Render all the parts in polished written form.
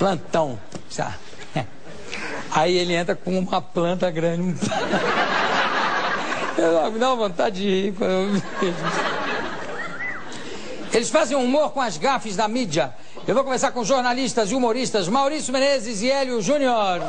plantão. Aí ele entra com uma planta grande. Me dá uma vontade de rir quando eu vejo isso. Eles fazem humor com as gafes da mídia. Eu vou começar com jornalistas e humoristas Maurício Menezes e Hélio Júnior.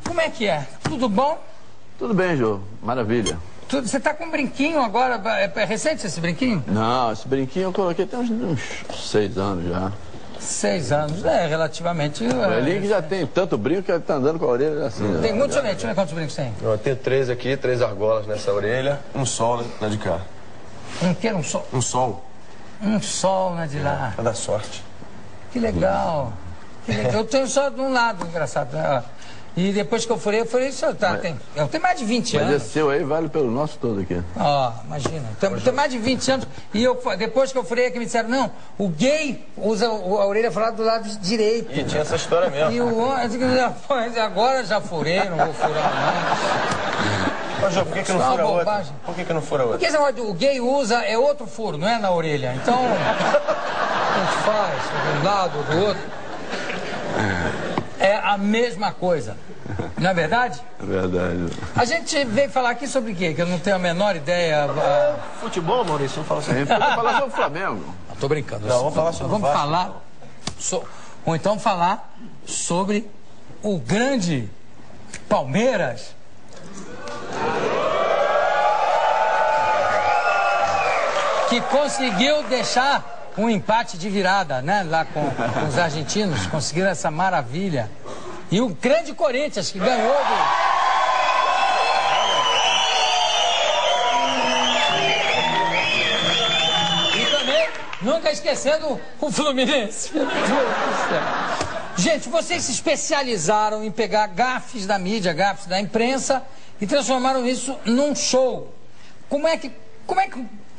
Como é que é? Tudo bom? Tudo bem, Jô. Maravilha. Você tá com um brinquinho agora? É recente esse brinquinho? Não, esse brinquinho eu coloquei tem uns 6 anos já. 6 anos, relativamente. Ele que já tem tanto brinco que ele tá andando com a orelha assim. Tem muitos, deixa eu ver quantos brincos tem. Eu tenho 3 aqui, 3 argolas nessa orelha, um sol na de cá. Um que? Um sol? Um sol. Um sol na de lá. É da sorte. Que legal. Que legal. Eu tenho só de um lado, engraçado. E depois que eu furei só tá. Eu tenho mais de 20 anos. Mas esse seu aí vale pelo nosso todo aqui. Imagina. Tenho mais de 20 anos. E depois que eu furei aqui, me disseram, não, o gay usa a orelha furada do lado direito. E tinha essa história mesmo. E agora já furei, não vou furar mais. Mas, Jô, por que não fura outra? Por que não fura outra? Porque esse negócio o gay usa é outro furo, não é na orelha. Então, a gente faz de um lado, do outro. É a mesma coisa. Não é verdade? É verdade. A gente veio falar aqui sobre o quê? Que eu não tenho a menor ideia. Futebol, Maurício, vamos falar sobre isso. Vamos falar sobre o Flamengo. Tô brincando. Não, vamos falar sobre o Vasco. Ou então falar sobre o grande Palmeiras. Que conseguiu deixar um empate de virada, né? Lá com os argentinos. Conseguiram essa maravilha. E o grande Corinthians, que ganhou E também, nunca esquecendo o Fluminense. Gente, vocês se especializaram em pegar gafes da mídia, gafes da imprensa e transformaram isso num show. Como é que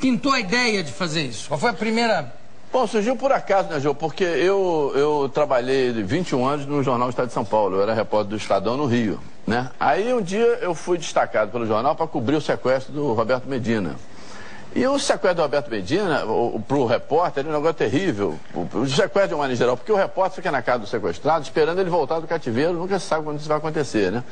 pintou a ideia de fazer isso? Qual foi a primeira... Bom, surgiu por acaso, né, Jô? Porque eu trabalhei 21 anos no Jornal Estado de São Paulo. Eu era repórter do Estadão no Rio, né? Aí um dia eu fui destacado pelo jornal para cobrir o sequestro do Roberto Medina. E o sequestro do Roberto Medina, pro repórter, era um negócio terrível. O sequestro de uma maneira geral, porque o repórter fica na casa do sequestrado esperando ele voltar do cativeiro, nunca se sabe quando isso vai acontecer, né?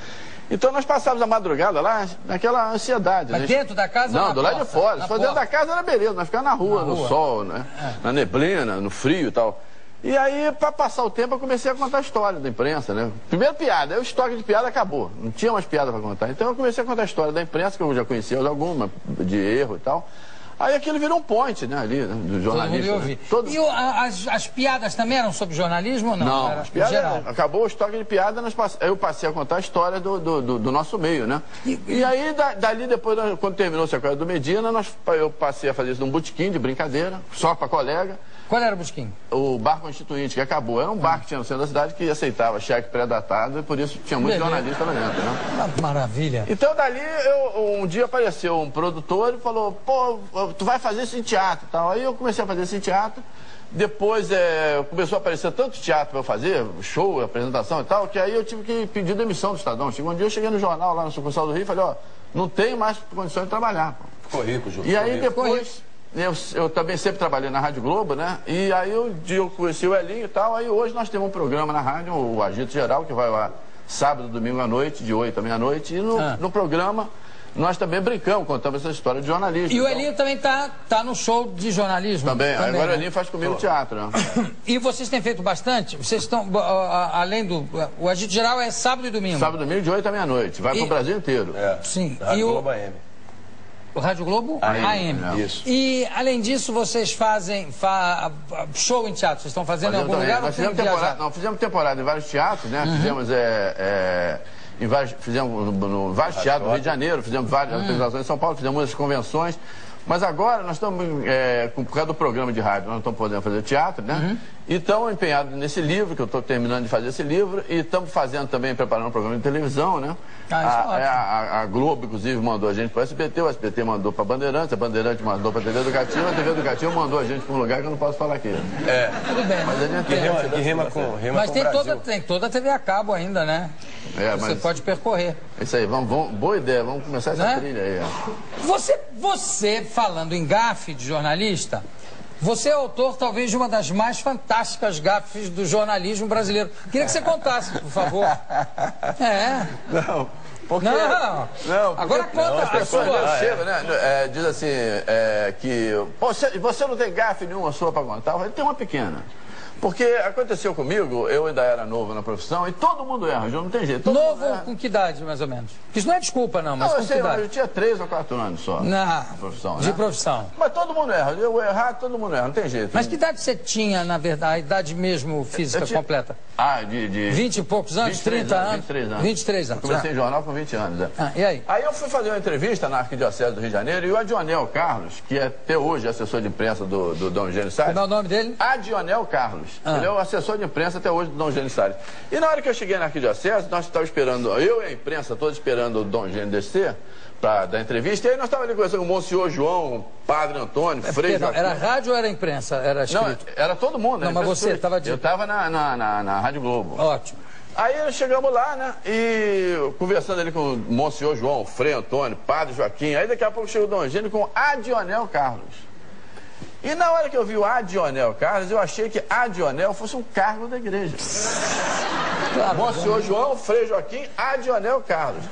Então nós passávamos a madrugada lá, naquela ansiedade. Mas dentro da casa ou Não, do lado de fora. Se for dentro da casa era beleza, nós ficávamos na rua, no sol, né? Na neblina, no frio e tal. E aí, para passar o tempo, eu comecei a contar a história da imprensa, né? Primeiro piada, aí o estoque de piada acabou. Não tinha mais piada para contar. Então eu comecei a contar a história da imprensa, que eu já conhecia alguma, de erro e tal. Aí aquilo virou um point, né, ali, né, do jornalista. Todo mundo ia ouvir. E as piadas também eram sobre jornalismo ou não? Não, era as piadas, geral. Acabou o estoque de piada, eu passei a contar a história do nosso meio, né? E aí, dali depois, quando terminou o sequestro do Medina, eu passei a fazer isso num botequim de brincadeira, só para colega. Qual era o botequim? O Bar Constituinte, que acabou. Era um bar que tinha no centro da cidade que aceitava cheque pré-datado e por isso tinha muito jornalista lá dentro, né? Maravilha. Então dali, um dia apareceu um produtor e falou, pô, tu vai fazer isso em teatro e tal. Aí eu comecei a fazer isso em teatro. Depois começou a aparecer tanto teatro para eu fazer, show, apresentação e tal, que aí eu tive que pedir demissão do Estadão. Um dia eu cheguei no jornal lá no sucursal do Rio e falei, não tenho mais condições de trabalhar. Ficou rico, Jô. E aí depois... Eu também sempre trabalhei na Rádio Globo, né? E aí um dia eu conheci o Elinho e tal, aí hoje nós temos um programa na rádio, o Agito Geral, que vai lá sábado, domingo à noite, de 8 à meia-noite, e no programa nós também brincamos, contamos essa história de jornalismo. E o Elinho também tá no show de jornalismo. Também agora o Elinho faz comigo teatro, né? E vocês têm feito bastante? Vocês estão, além do... O Agito Geral é sábado e domingo? Sábado e domingo, de 8 à meia-noite, vai pro Brasil inteiro. Sim. Rádio Globo AM. O Rádio Globo? AM. Isso. E, além disso, vocês fazem show em teatro? Vocês estão fazendo em algum lugar? Nós fizemos temporada em vários teatros, né? Fizemos fizemos vários teatros no Rio de Janeiro, fizemos várias apresentações em São Paulo, fizemos muitas convenções. Mas agora nós estamos, por causa do programa de rádio, nós não estamos podendo fazer teatro, né? E estamos empenhados nesse livro, que eu estou terminando de fazer esse livro, e estamos fazendo também, preparando um programa de televisão, né? A Globo, inclusive, mandou a gente para o SBT mandou para a Bandeirantes mandou para a TV Educativa, a TV Educativa mandou a gente para um lugar que eu não posso falar aqui. Tudo bem. Mas a gente mas tem toda a TV a cabo ainda, né? Você pode percorrer. Isso aí, boa ideia, vamos começar essa trilha aí. Você, falando em gafe de jornalista, você é autor, talvez, de uma das mais fantásticas gafes do jornalismo brasileiro. Queria que você contasse, por favor. Não, porque... Não, agora conta as pessoas chegam, né? Diz assim, que... Você não tem gafe nenhuma sua para contar? Eu falei, tem uma pequena. Porque aconteceu comigo, eu ainda era novo na profissão, e todo mundo erra, não tem jeito. Novo com que idade, mais ou menos? Isso não é desculpa, não, mas com que idade? Eu tinha 3 ou 4 anos só. Na profissão, de profissão. Mas todo mundo erra. Eu errar, todo mundo erra, não tem jeito. Mas que idade você tinha, na verdade, a idade mesmo física completa? De 20 e poucos anos? 30 anos? 23 anos. 23 anos. Eu comecei em jornal com 20 anos. E aí? Aí eu fui fazer uma entrevista na Arquidiocese do Rio de Janeiro, e o Adionel Carlos, que é até hoje assessor de imprensa do Dom Eugênio Salles. Como é o nome dele? Adionel Carlos. Ele é o assessor de imprensa até hoje do Dom Eugênio Salles. E na hora que eu cheguei na Arquidiocese, nós estávamos esperando, eu e a imprensa toda esperando o Dom Eugênio descer para dar entrevista, e aí nós estávamos ali conversando com o Monsenhor João, Padre Antônio, Frei Joaquim. Era rádio ou era imprensa? Era escrito? Não, era todo mundo. Não, mas você estava de... Eu estava na Rádio Globo. Ótimo. Aí chegamos lá, né, e conversando ali com o Monsenhor João, Frei Antônio, Padre Joaquim, aí daqui a pouco chegou o Dom Eugênio com Adionel Carlos. E na hora que eu vi o Adionel Carlos, eu achei que Adionel fosse um cargo da igreja. Claro, Monsenhor João, Frei Joaquim, Adionel Carlos.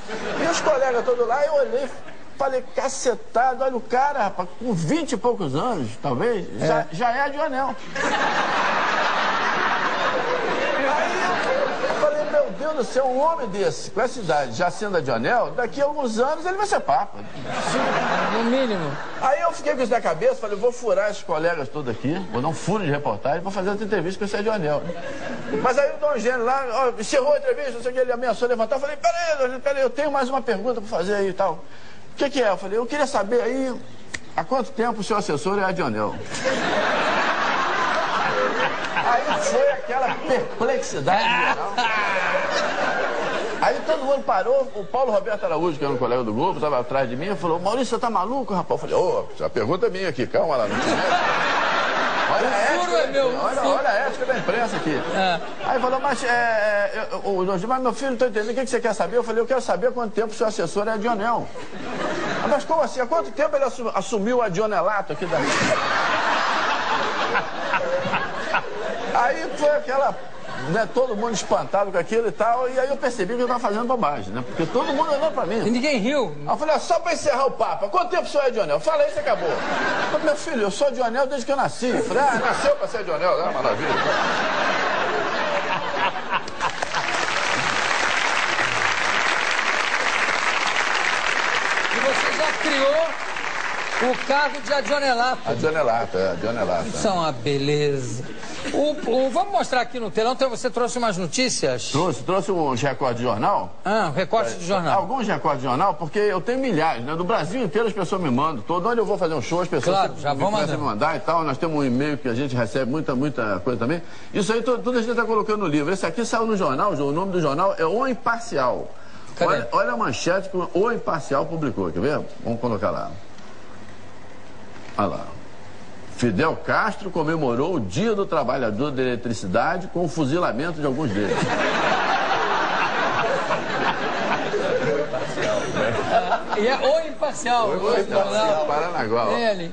E os colegas todos lá, eu olhei, falei, cacetado, olha o cara, rapaz, com 20 e poucos anos, talvez, já é Adionel. Aí eu falei, meu Deus do céu, um homem desse, com essa idade, já sendo Adionel, daqui a alguns anos ele vai ser papa. No mínimo. Aí eu fiquei com isso na cabeça, falei, vou furar esses colegas todos aqui, vou dar um furo de reportagem, vou fazer essa entrevista com esse Adionel. Mas aí o Dom Eugênio lá, encerrou a entrevista, não sei o que, ele ameaçou levantar, eu falei, peraí, eu tenho mais uma pergunta para fazer aí e tal. O que é? Eu falei, eu queria saber aí, há quanto tempo o seu assessor é Adionel? Aí foi aquela perplexidade geral. Aí todo mundo parou, o Paulo Roberto Araújo, que era um colega do Globo, estava atrás de mim e falou, Maurício, você tá maluco, rapaz? Eu falei, a pergunta é minha aqui, calma lá, não te olha a ética da imprensa aqui. Aí falou, mas meu filho, não estou entendendo, o que você quer saber? Eu falei, eu quero saber há quanto tempo o seu assessor é Adionel. Mas como assim? Há quanto tempo ele assumiu o adionelato aqui da... Aí foi aquela, né, todo mundo espantado com aquilo e tal, e aí eu percebi que eu estava fazendo bobagem, né? Porque todo mundo olhou pra mim. E ninguém riu. Aí eu falei, só pra encerrar o papo, quanto tempo o senhor é Adionel? Fala aí, você acabou. Eu falei, meu filho, eu sou Adionel desde que eu nasci. Eu falei, nasceu pra ser Adionel, né? Maravilha. E você já criou o cargo de adionelato. Adionelato. Isso é uma beleza. Vamos mostrar aqui no telão, então você trouxe umas notícias? Trouxe uns recortes de jornal. Recortes de jornal. Alguns recortes de jornal, porque eu tenho milhares, né? Do Brasil inteiro as pessoas me mandam. Todo onde eu vou fazer um show, as pessoas já vão me mandar e tal. Nós temos um e-mail que a gente recebe muita coisa também. Isso aí tudo a gente está colocando no livro. Esse aqui saiu no jornal, o nome do jornal é O Imparcial. Olha a manchete que o Imparcial publicou, quer ver? Vamos colocar lá. Olha lá. Fidel Castro comemorou o Dia do Trabalhador da Eletricidade com o fuzilamento de alguns deles. E é O Imparcial. O Imparcial, Paranaguá.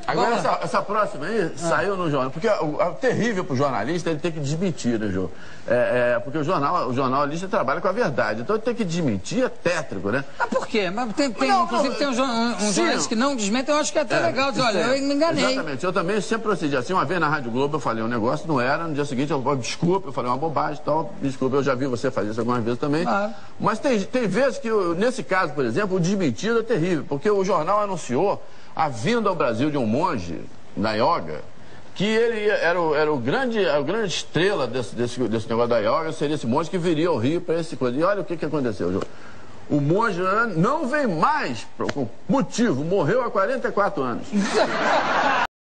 Agora, essa próxima aí saiu no jornal. Porque é terrível pro jornalista ele ter que desmentir, né, Jô? Porque o jornalista trabalha com a verdade. Então ele tem que desmentir, é tétrico, né? Por quê? Mas inclusive tem um jornalista que não desmente, eu acho que é até legal dizer, olha, eu me enganei. Exatamente. Eu também sempre procedi assim. Uma vez na Rádio Globo eu falei um negócio, não era. No dia seguinte desculpa, eu falei uma bobagem e tal. Desculpa, eu já vi você fazer isso algumas vezes também. Mas tem vezes que, nesse caso, por exemplo, o desmentido é terrível. Porque o jornal anunciou a vinda ao Brasil de um monge da yoga, que ele era a grande estrela desse negócio da yoga, seria esse monge que viria ao Rio para esse coisa. E olha o que aconteceu, João. O monge não vem mais, por motivo, morreu há 44 anos.